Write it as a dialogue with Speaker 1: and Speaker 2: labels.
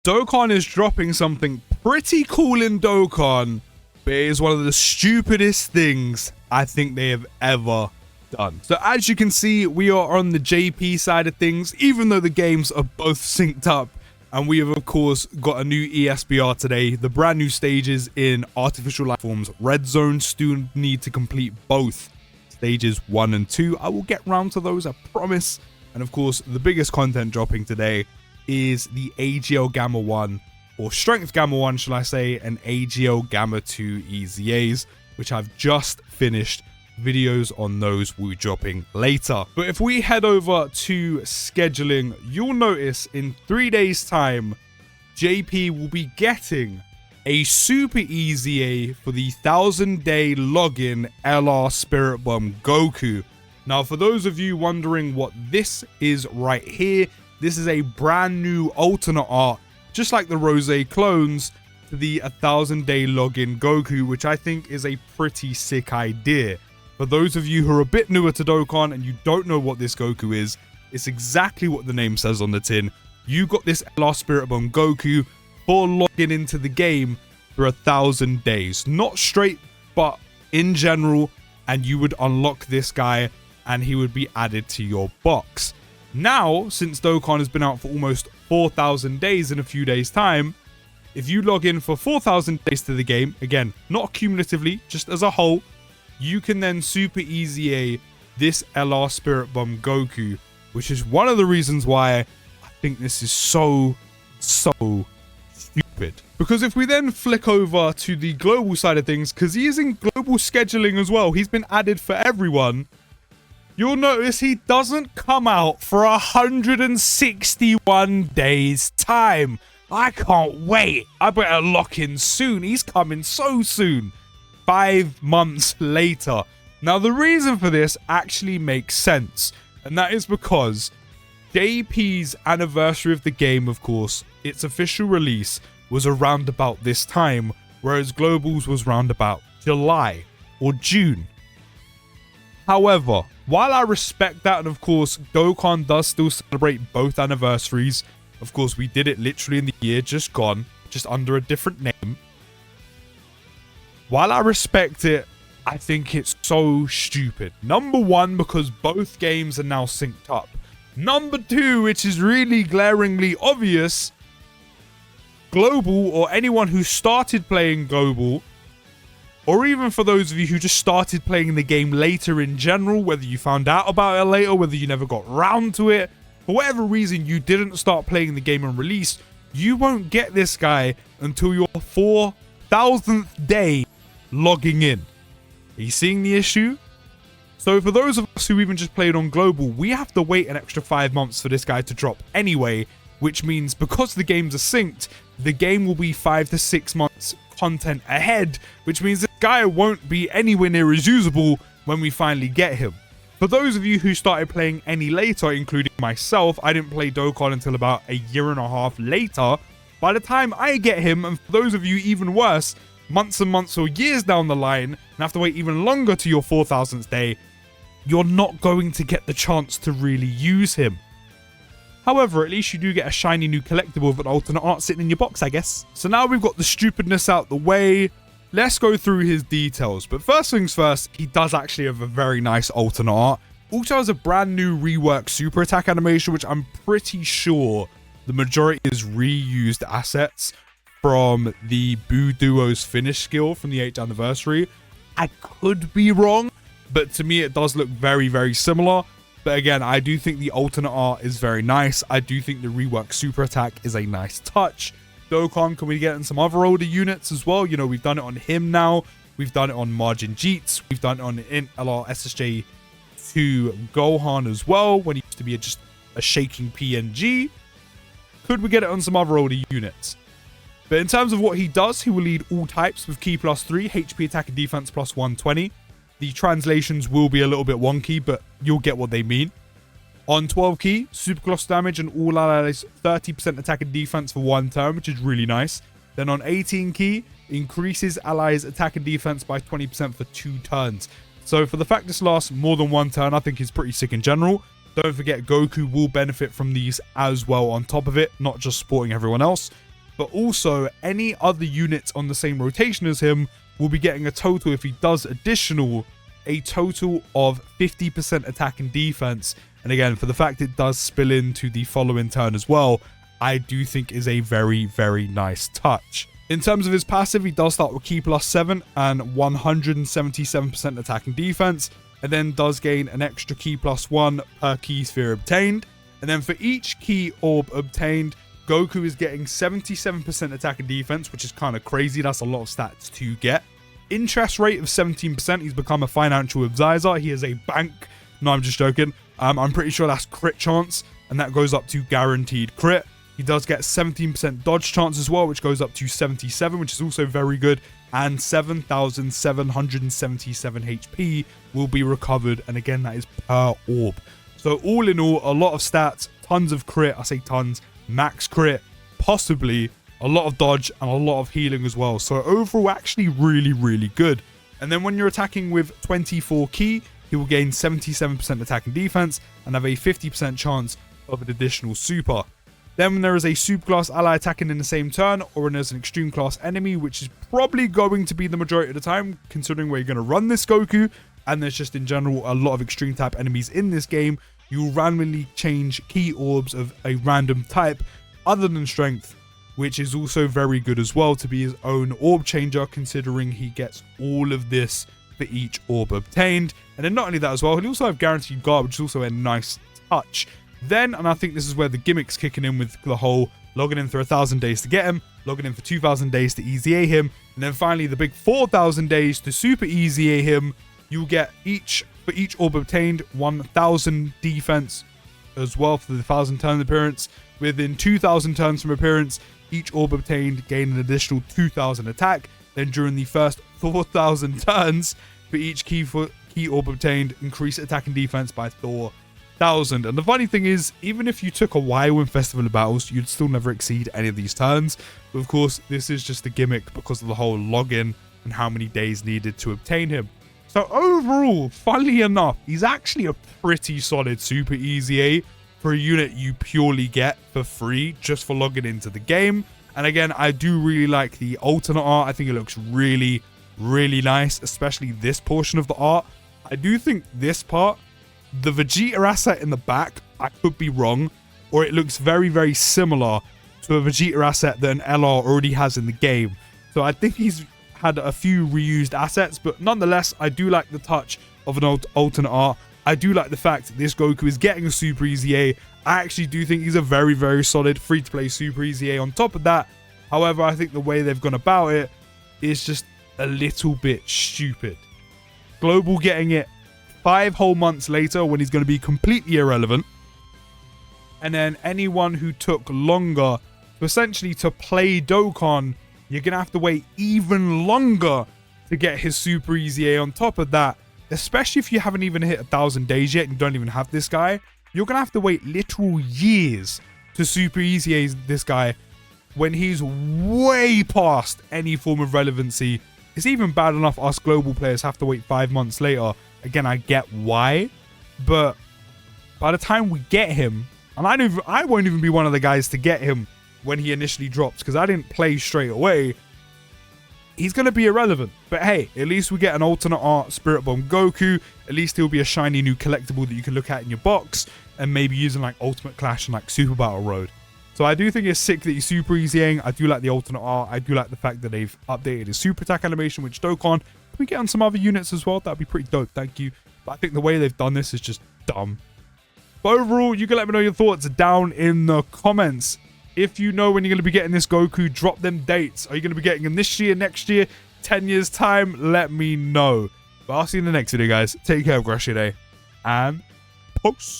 Speaker 1: Dokkan is dropping something pretty cool in Dokkan, but it is one of the stupidest things I think they have ever done. So as you can see, we are on the JP side of things, even though the games are both synced up. And we have, of course, got a new ESBR today. The brand new stages in Artificial Life Forms Red Zone still need to complete both stages 1 and 2. I will get round to those, I promise. And of course, the biggest content dropping today is the AGL Gamma 1, or Strength Gamma 1, shall I say, and AGL Gamma 2 EZAs, which I've just finished. Videos on those will be dropping later. But if we head over to scheduling, you'll notice in 3 days time, JP will be getting a Super EZA for the 1000-day login LR Spirit Bomb Goku. Now, for those of you wondering what this is right here, this is a brand new alternate art, just like the Rose clones, to the 1000-day login Goku, which I think is a pretty sick idea. For those of you who are a bit newer to Dokkan and you don't know what this Goku is, it's exactly what the name says on the tin. You got this LR Spirit Bomb Goku for logging into the game for 1000 days. Not straight, but in general, and you would unlock this guy and he would be added to your box. Now, since Dokkan has been out for almost 4,000 days in a few days' time, if you log in for 4,000 days to the game, again, not cumulatively, just as a whole, you can then Super EZA this LR Spirit Bomb Goku, which is one of the reasons why I think this is so stupid. Because if we then flick over to the global side of things, because he is in global scheduling as well, he's been added for everyone, you'll notice he doesn't come out for 161 days time. I can't wait. I better lock in soon. He's coming so soon. 5 months later. Now, the reason for this actually makes sense, and that is because JP's anniversary of the game, of course, its official release was around about this time, whereas Global's was around about July or June. However, while I respect that, and of course, Dokkan does still celebrate both anniversaries, of course, we did it literally in the year just gone, just under a different name. While I respect it, I think it's so stupid. Number one, because both games are now synced up. Number two, which is really glaringly obvious, Global, or anyone who started playing Global, or even for those of you who just started playing the game later in general, whether you found out about it later, whether you never got round to it, for whatever reason you didn't start playing the game on release, you won't get this guy until your 4,000th day logging in. Are you seeing the issue? So for those of us who even just played on Global, we have to wait an extra 5 months for this guy to drop anyway, which means because the games are synced, the game will be 5 to 6 months content ahead, which means this guy won't be anywhere near as usable when we finally get him. For those of you who started playing any later, including myself, I didn't play Dokkan until about a year and a half later. By the time I get him, and for those of you even worse, months and months or years down the line, and have to wait even longer to your 4,000th day, you're not going to get the chance to really use him. However, at least you do get a shiny new collectible of an alternate art sitting in your box, I guess. So now we've got the stupidness out the way, let's go through his details. But first things first, he does actually have a very nice alternate art. Also has a brand new reworked super attack animation, which I'm pretty sure the majority is reused assets from the Boo Duo's finish skill from the 8th anniversary. I could be wrong, but to me it does look very, very similar. But again, I do think the alternate art is very nice. I do think the reworked super attack is a nice touch. Dokkan, can we get in some other older units as well? You know, we've done it on him now. We've done it on Margin Jeets. We've done it on LR SSJ to Gohan as well, when he used to be just a shaking PNG. Could we get it on some other older units? But in terms of what he does, he will lead all types with Ki +3, HP attack and defense +120. The translations will be a little bit wonky, but you'll get what they mean. On 12 Ki, super colossal damage and all allies 30% attack and defense for 1 turn, which is really nice. Then on 18 Ki, increases allies attack and defense by 20% for 2 turns. So for the fact this lasts more than 1 turn, I think is pretty sick in general. Don't forget, Goku will benefit from these as well on top of it, not just supporting everyone else. but also any other units on the same rotation as him will be getting a total, if he does additional, a total of 50% attack and defense. And again, for the fact it does spill into the following turn as well, I do think is a very, very nice touch. In terms of his passive, he does start with Ki +7 and 177% attack and defense, and then does gain an extra Ki +1 per Ki sphere obtained. And then for each Ki orb obtained, Goku is getting 77% attack and defense, which is kind of crazy. That's a lot of stats to get. Interest rate of 17%. He's become a financial advisor. He is a bank. No, I'm just joking. I'm pretty sure that's crit chance, and that goes up to guaranteed crit. He does get 17% dodge chance as well, which goes up to 77, which is also very good. And 7,777 HP will be recovered. And again, that is per orb. So all in all, a lot of stats, tons of crit. I say tons, max crit, possibly a lot of dodge and a lot of healing as well. So overall, actually really, really good. And then when you're attacking with 24 Ki, he will gain 77% attack and defense and have a 50% chance of an additional super. Then when there is a super class ally attacking in the same turn, or when there's an extreme class enemy, which is probably going to be the majority of the time, considering where you're going to run this Goku, and there's just in general a lot of extreme type enemies in this game, you will randomly change Ki orbs of a random type other than strength, which is also very good as well to be his own orb changer, considering he gets all of this for each orb obtained. And then not only that as well, he'll also have guaranteed guard, which is also a nice touch. Then, and I think this is where the gimmick's kicking in with the whole logging in for 1,000 days to get him, logging in for 2,000 days to EZA him, and then finally the big 4,000 days to Super EZA him. You'll get for each orb obtained 1,000 defense as well for the 1,000 turn appearance. Within 2,000 turns from appearance, each orb obtained gain an additional 2,000 attack. Then during the first 4,000 turns, for each Ki orb obtained, increase attack and defense by 4,000. And the funny thing is, even if you took a while in Festival of Battles, you'd still never exceed any of these turns. But of course, this is just a gimmick because of the whole login and how many days needed to obtain him. So overall, funnily enough, he's actually a pretty solid Super EZA for a unit you purely get for free just for logging into the game. And again, I do really like the alternate art. I think it looks really, really nice, especially this portion of the art. I do think this part, the Vegeta asset in the back, I could be wrong, or it looks very, very similar to a Vegeta asset that an LR already has in the game. So I think he's had a few reused assets, but nonetheless, I do like the touch of an alternate art. I do like the fact that this Goku is getting a Super EZA. I actually do think he's a very, very solid free-to-play Super EZA on top of that. However, I think the way they've gone about it is just a little bit stupid. Global getting it 5 whole months later when he's going to be completely irrelevant. And then anyone who took longer to essentially to play Dokkan, you're going to have to wait even longer to get his Super EZA on top of that. Especially if you haven't even hit 1,000 days yet and you don't even have this guy. You're going to have to wait literal years to Super EZA this guy when he's way past any form of relevancy. It's even bad enough us global players have to wait 5 months later. Again, I get why, but by the time we get him, and I won't even be one of the guys to get him when he initially drops because I didn't play straight away, he's going to be irrelevant. But hey, at least we get an alternate art Spirit Bomb Goku. At least he'll be a shiny new collectible that you can look at in your box and maybe using like Ultimate Clash and like Super Battle Road. So I do think it's sick that he's Super EZAing. I do like the alternate art. I do like the fact that they've updated his super attack animation, which Dokkan. Can we get on some other units as well? That'd be pretty dope. Thank you. But I think the way they've done this is just dumb. But overall, you can let me know your thoughts down in the comments. If you know when you're going to be getting this Goku, drop them dates. Are you going to be getting him this year, next year, 10 years time? Let me know. But I'll see you in the next video, guys. Take care, have a great day, and post.